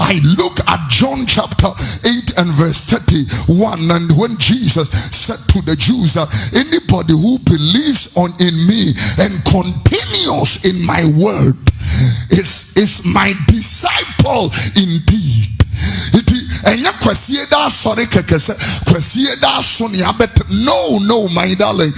I look at John chapter 8 and verse 31, and when Jesus said to the Jews, anybody who believes in me and continues in my word is my disciple indeed. No, my darling.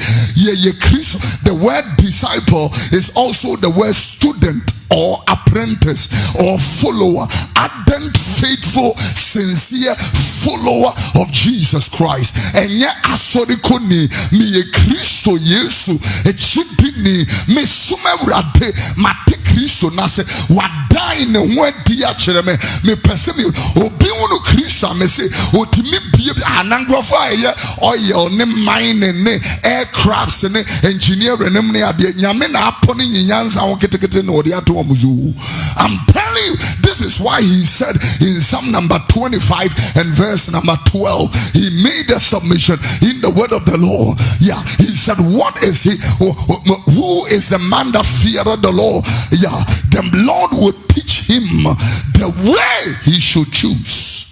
The word disciple is also the word student or apprentice or follower, ardent, faithful, sincere follower of Jesus Christ. And yet asorikoni me Kristo Yesu echidini me sumewrade mate Kristo nase wadai ne wedi akere me pese me obi wonu Kristo me se otimi bie anangrofo aye oil ne mine ne aircrafts ne engineering ne ade nyame na apone nyanza ho ketekete ne ode ato omuzu. I'm telling you, this is why he said in Psalm number 25 and verse number 12, he made a submission in the word of the Lord. Yeah, he said, what is he? Who is the man that feareth the Lord? Yeah, the Lord will teach him the way he should choose.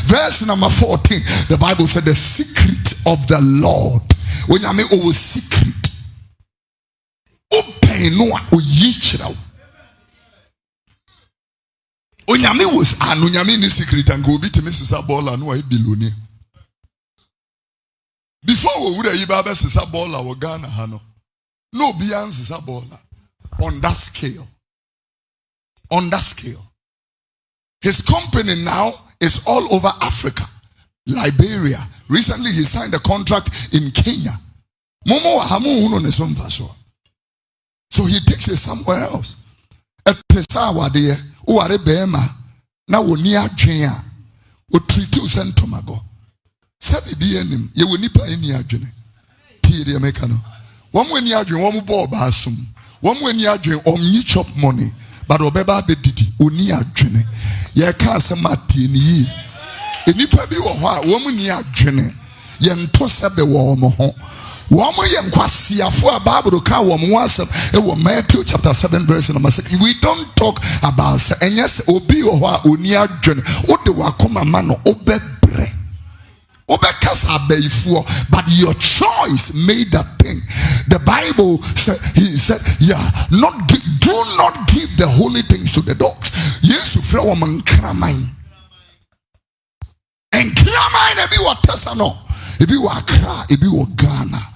Verse number 14, the Bible said, the secret of the Lord. Secret. Onyame was onyame ni secret and go be to Mrs. Abola no biloni. Before we would have Mrs. Abola or Ghana Hano. No beyond Mrs. Abola. On that scale. On that scale. His company now is all over Africa. Liberia. Recently he signed a contract in Kenya. So he takes it somewhere else. Uare bema na woni adwen a o treat you sentomago sabi bi enim ye woni pa eni adwene tie de meka no wom woni adwen wom bo ba asum wom woni adwen omni chop money but obeba be didi oni adwene ye ka asema tie ni yi enipa bi wo ho a wom ni adwene ye nto sebe wo mo ho Matthew chapter 7 verse number 6. We don't talk about and yes obi owa oni adwene ode wakoma ma no obebre obekasa beifuo, but your choice made that thing. The Bible said, he said, yeah, do not give the holy things to the dogs. Yes, you throw a Nkraman. And Nkraman ebi wa Tesano, ebi wa Accra, ebi wa Ghana.